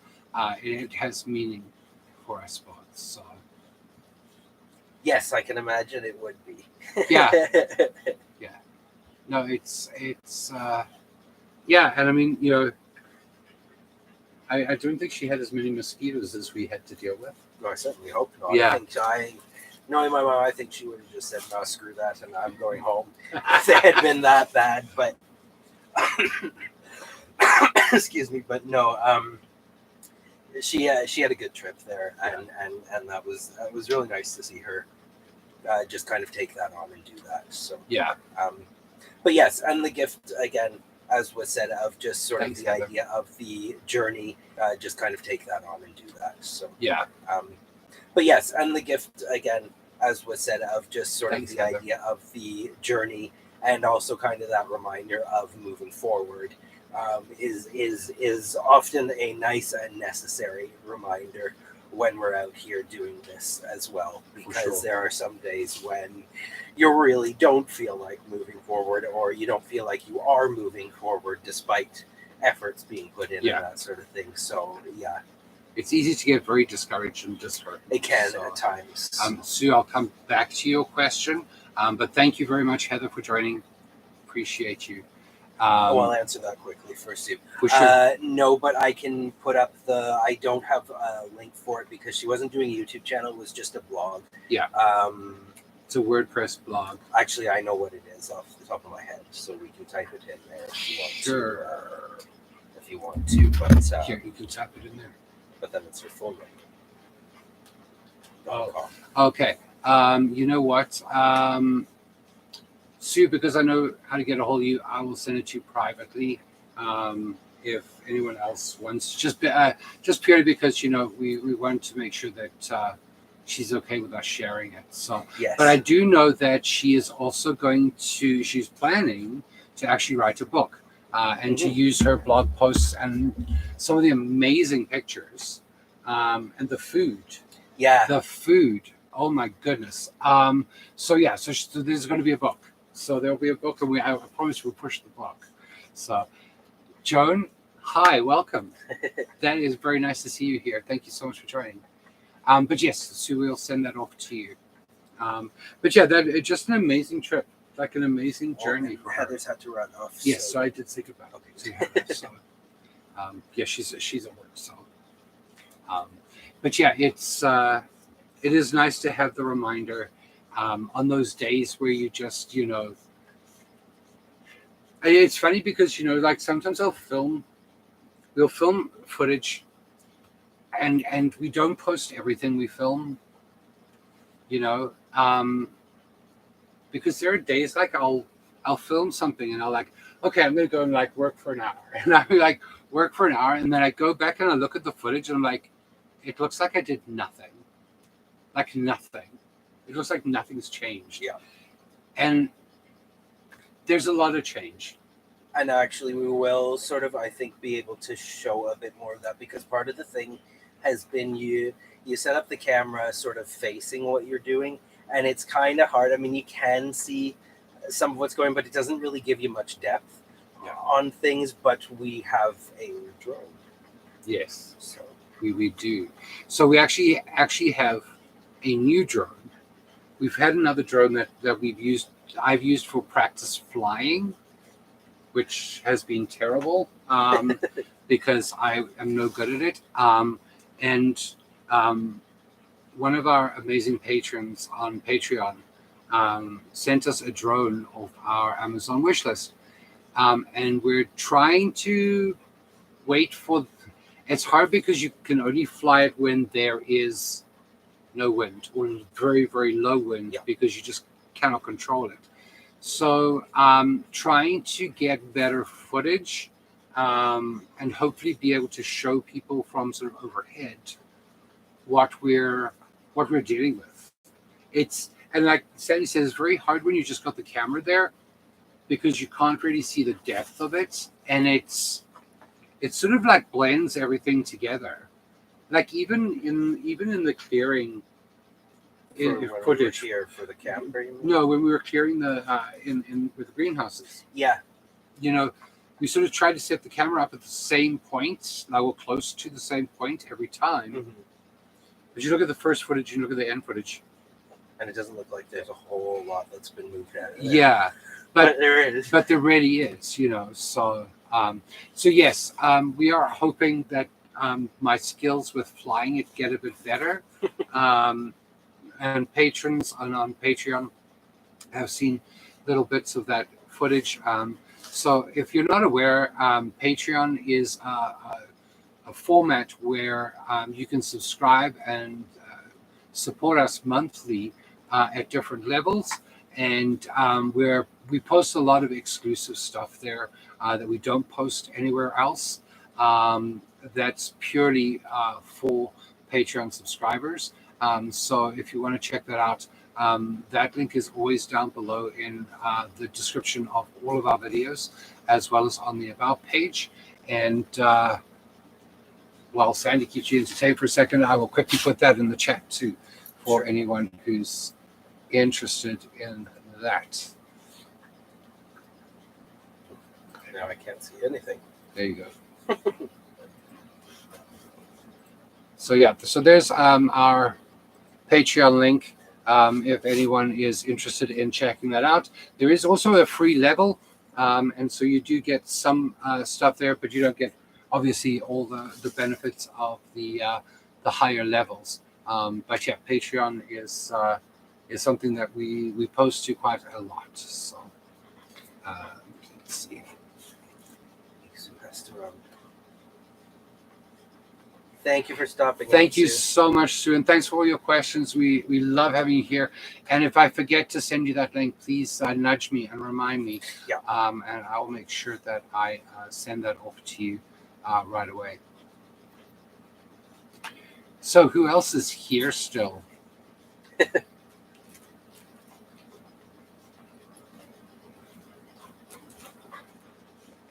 A: it has meaning for us both. So
B: yes, I can imagine it would be.
A: Yeah. No, it's and I mean, I don't think she had as many mosquitoes as we had to deal with.
B: No, I certainly hope not.
A: Yeah.
B: Knowing my mom, I think she would have just said, "No, screw that," and I'm going home. If it had been that bad, but excuse me, but no. She had a good trip there, and that was really nice to see her just kind of take that on and do that. So
A: yeah.
B: But yes, and the gift again, as was said, of just sort
A: Thanks,
B: of the
A: Heather.
B: idea of the journey, just kind of take that on and do that. So
A: Yeah.
B: But yes, and the gift again, as was said, of just sort
A: Thanks,
B: of the
A: Heather.
B: idea of the journey, and also kind of that reminder of moving forward, is often a nice and necessary reminder when we're out here doing this as well, because there are some days when you really don't feel like moving forward, or you don't feel like you are moving forward despite efforts being put in and that sort of thing. So yeah,
A: it's easy to get very discouraged and disheartened.
B: It can
A: So,
B: at times.
A: Sue, I'll come back to your question, but thank you very much, Heather, for joining. Appreciate you.
B: I'll answer that quickly first, Sue.
A: For sure.
B: No, but I can put up I don't have a link for it because she wasn't doing a YouTube channel. It was just a blog.
A: Yeah. It's a WordPress blog.
B: Actually, I know what it is off the top of my head, so we can type it in there if you want
A: Sure.
B: to. If you want to, but
A: Here, you can type it in there.
B: But then it's her phone number.
A: Oh, okay. You know what? Sue, because I know how to get a hold of you, I will send it to you privately. If anyone else wants, just purely because we want to make sure that she's okay with us sharing it. So,
B: yes.
A: But I do know that she is also she's planning to actually write a book and to use her blog posts and some of the amazing pictures and the food.
B: Yeah.
A: The food. Oh my goodness. So there's going to be a book. So there'll be a book, and I promise we'll push the book. So, Joan, hi, welcome. That is very nice to see you here. Thank you so much for joining. But yes, Sue, we'll send that off to you. But yeah, it's just an amazing trip, like an amazing journey for her.
B: Heather's had to run off.
A: Yes, so I did think about it. So, yeah, she's at work. So, but yeah, it is nice to have the reminder on those days where you just it's funny because like sometimes we'll film footage and we don't post everything we film, because there are days like I'll film something and I'll like, okay, I'm gonna go and like work for an hour, and I like work for an hour, and then I go back and I look at the footage and I'm like, it looks like I did nothing, like nothing. It looks like nothing's changed.
B: Yeah.
A: And there's a lot of change.
B: And actually, we will sort of, I think, be able to show a bit more of that, because part of the thing has been you set up the camera sort of facing what you're doing, and it's kind of hard. I mean, you can see some of what's going, but it doesn't really give you much depth on things. But we have a drone.
A: Yes.
B: So
A: we do. So we actually have a new drone. We've had another drone that I've used for practice flying, which has been terrible because I am no good at it. And one of our amazing patrons on Patreon sent us a drone of our Amazon wish list. And we're trying to wait for. It's hard because you can only fly it when there is no wind or very, very low wind, because you just cannot control it. So trying to get better footage and hopefully be able to show people from sort of overhead what we're dealing with. And like Sandy says, it's very hard when you just got the camera there because you can't really see the depth of it, and it sort of like blends everything together. Like even in the clearing footage
B: here for the camera.
A: No, when we were clearing the in with the greenhouses.
B: Yeah.
A: We sort of tried to set the camera up at the same point, like we're close to the same point every time. Mm-hmm. But you look at the first footage, you look at the end footage,
B: and it doesn't look like there's a whole lot that's been moved out of there.
A: Yeah, but
B: there is.
A: But there really is, So, so yes, we are hoping that my skills with flying it get a bit better. And patrons on Patreon have seen little bits of that footage. So if you're not aware, Patreon is a format where you can subscribe and support us monthly at different levels. And we post a lot of exclusive stuff there that we don't post anywhere else. That's purely for Patreon subscribers. So if you want to check that out, that link is always down below in the description of all of our videos, as well as on the About page. And while Sandy keeps you entertained for a second, I will quickly put that in the chat too, for anyone who's interested in that.
B: Now I can't see anything.
A: There you go. So yeah, so there's our Patreon link. If anyone is interested in checking that out, there is also a free level, and so you do get some stuff there, but you don't get obviously all the benefits of the higher levels. But yeah, Patreon is something that we post to quite a lot. So let's see.
B: Thank you for stopping.
A: Thank you so much, Sue, and thanks for all your questions. We love having you here. And if I forget to send you that link, please nudge me and remind me.
B: Yeah.
A: And I'll make sure that I send that off to you right away. So who else is here still?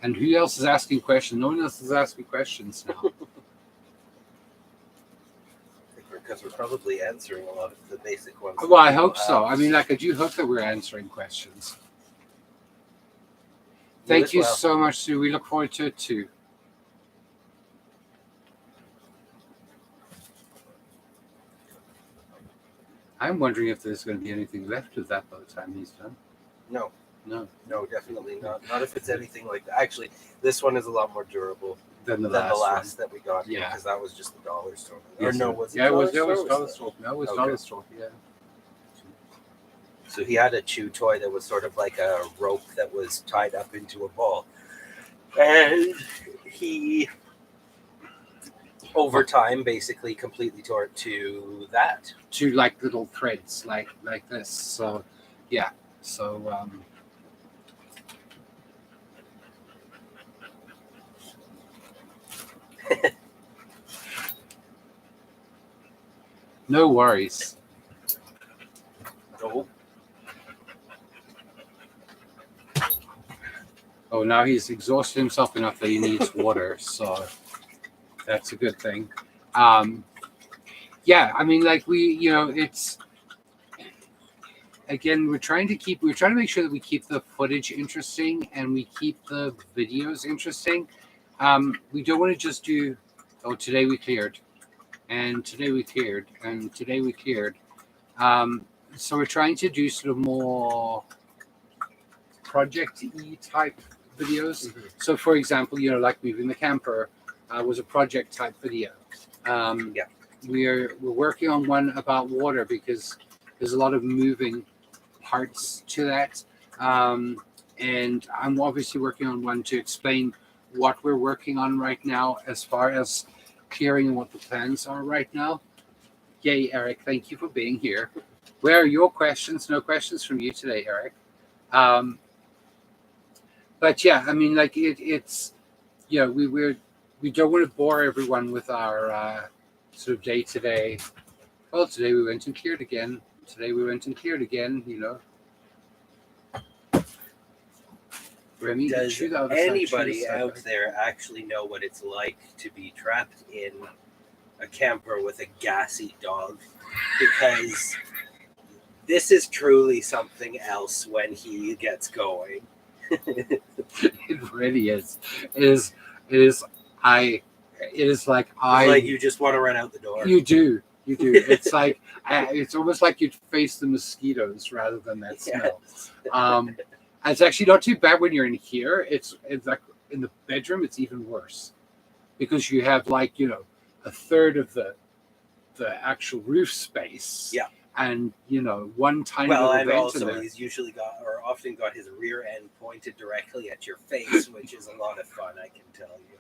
A: And who else is asking questions? No one else is asking questions now.
B: Because we're probably answering a lot of the basic ones.
A: Well, I hope so. I mean, like, I do hope that we're answering questions. Thank you so much, Sue. We look forward to it too. I'm wondering if there's going to be anything left of that by the time he's done.
B: No, definitely not. Not if it's anything like that. Actually, this one is a lot more durable
A: than the
B: last
A: one
B: that we got.
A: Yeah,
B: because that was just the dollar store.
A: Yes,
B: or no, was it?
A: Yeah, it was
B: dollar
A: dollar store. No, it was
B: Okay.
A: dollar store. Yeah.
B: So he had a chew toy that was sort of like a rope that was tied up into a ball, and he, over time, basically completely tore it to that.
A: To like little threads, like this. So, yeah. So. No worries.
B: No.
A: Oh, now he's exhausted himself enough that he needs water, so that's a good thing. Yeah, I mean, like it's again, we're trying to make sure that we keep the footage interesting and we keep the videos interesting. We don't want to just do, oh, today we cleared, and today we cleared, and today we cleared. So we're trying to do sort of more project-y type videos. Mm-hmm. So, for example, like moving the camper was a project type video.
B: Yeah.
A: We're working on one about water because there's a lot of moving parts to that. And I'm obviously working on one to explain what we're working on right now as far as clearing and what the plans are right now. Yay, Eric, thank you for being here. Where are your questions? No questions from you today, Eric. But yeah, I mean, like it's we don't want to bore everyone with our sort of day to day. Well, today we went and cleared again. Today we went and cleared again. Remy,
B: does anybody out there actually know what it's like to be trapped in a camper with a gassy dog? Because this is truly something else when he gets going.
A: It really is. It is like
B: you just want to run out the door.
A: You do. It's like it's almost like you'd face the mosquitoes rather than that smell. It's actually not too bad when you're in here. It's like in the bedroom. It's even worse because you have like a third of the actual roof space.
B: Yeah.
A: And one tiny little
B: and
A: vent
B: also
A: in there.
B: He's usually often got his rear end pointed directly at your face, which is a lot of fun, I can tell you.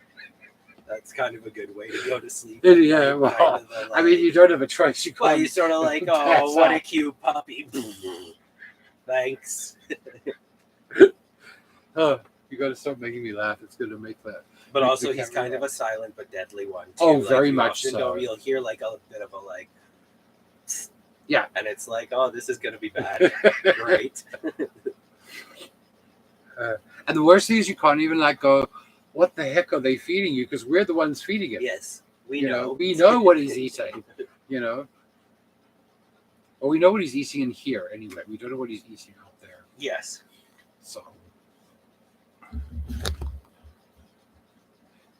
B: That's kind of a good way to go to sleep.
A: Yeah, well, I mean, you don't have a choice. You
B: sort of like, oh, what a cute puppy. Thanks.
A: Oh, you got to stop making me laugh. It's going to make that.
B: But also, he's kind of a silent but deadly one, too.
A: Oh, very much so.
B: You'll hear like a bit of a like.
A: Yeah.
B: And it's like, oh, this is going to be bad. Great.
A: And the worst thing is you can't even like go, what the heck are they feeding you? Because we're the ones feeding it.
B: Yes, we know.
A: We know what he's eating, Or we know what he's eating in here anyway. We don't know what he's eating out there.
B: Yes.
A: So.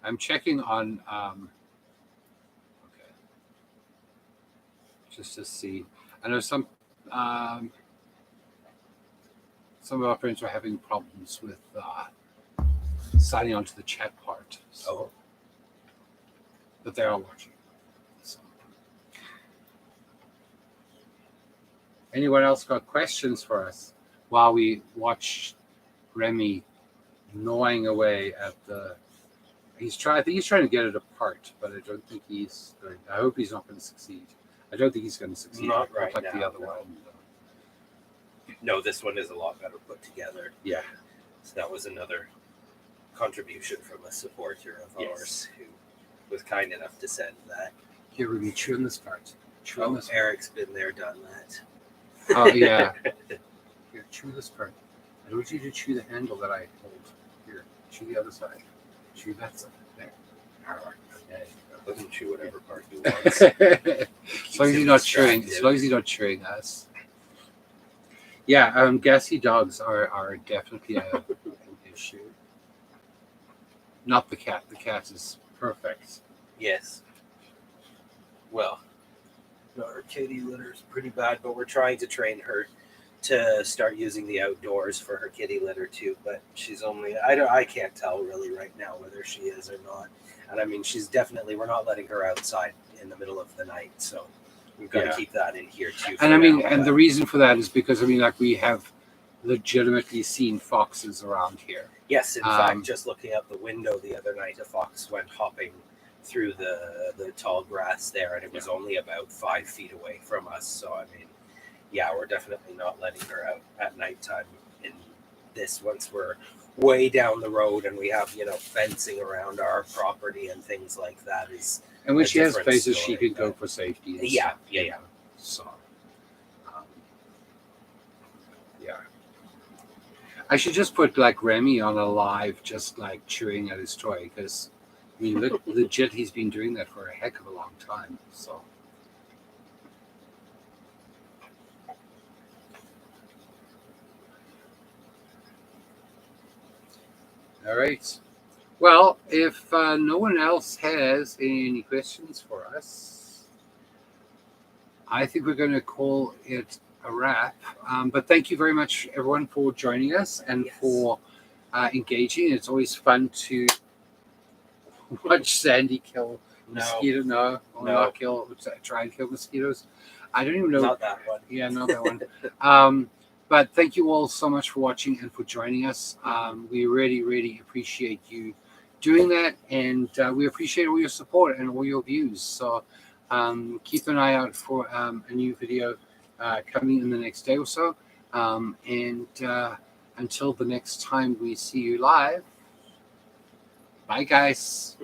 A: I'm checking on... okay. just to see. I know some of our friends are having problems with signing onto the chat part. So, but they are watching. So. Anyone else got questions for us while we watch Remy gnawing away at the? I think he's trying to get it apart, but I don't think he's going. I hope he's not going to succeed. I don't think he's going to succeed.
B: Not right
A: like
B: now,
A: the other
B: no.
A: one.
B: No, this one is a lot better put together.
A: Yeah.
B: So that was another contribution from a supporter of
A: Yes.
B: ours who was kind enough to send that.
A: Here, Ruby, chew on this part. Chew on this.
B: Eric's been there, done that.
A: Oh yeah. Here, chew this part. I don't want you to chew the handle that I hold. Here, chew the other side. Chew that side. There. All right. Okay.
B: Let him chew whatever part he wants.
A: As long as he's not chewing.
B: distracted.
A: As long as he's not chewing us. Yeah. Gassy dogs are definitely an issue. Not the cat. The cat is perfect.
B: Yes. Well, our kitty litter is pretty bad, but we're trying to train her to start using the outdoors for her kitty litter too. But she's only I can't tell really right now whether she is or not. And I mean, she's definitely, we're not letting her outside in the middle of the night, so we've got to keep that in here too.
A: And I mean, and the reason for that is because I mean, like we have legitimately seen foxes around here.
B: Yes, in fact, just looking out the window the other night, a fox went hopping through the tall grass there, and it was only about 5 feet away from us. So I mean, yeah, we're definitely not letting her out at nighttime in this once we're way down the road and we have, fencing around our property and things like that.
A: And when
B: a
A: she has
B: different
A: places she
B: story,
A: can go
B: but-
A: for safety. And
B: Yeah,
A: stuff,
B: yeah,
A: you
B: yeah.
A: know. So, yeah. I should just put like Remy on a live, just like chewing at his toy, because I mean, legit, he's been doing that for a heck of a long time. So. All right. Well, if no one else has any questions for us, I think we're going to call it a wrap. But thank you very much, everyone, for joining us and
B: Yes.
A: for engaging. It's always fun to watch Sandy kill mosquito. No, not kill. Try and kill mosquitoes. I don't even know.
B: Not that one.
A: Yeah, not that one. But thank you all so much for watching and for joining us. We really, really appreciate you doing that. And we appreciate all your support and all your views. So keep an eye out for a new video coming in the next day or so. And until the next time we see you live, bye, guys.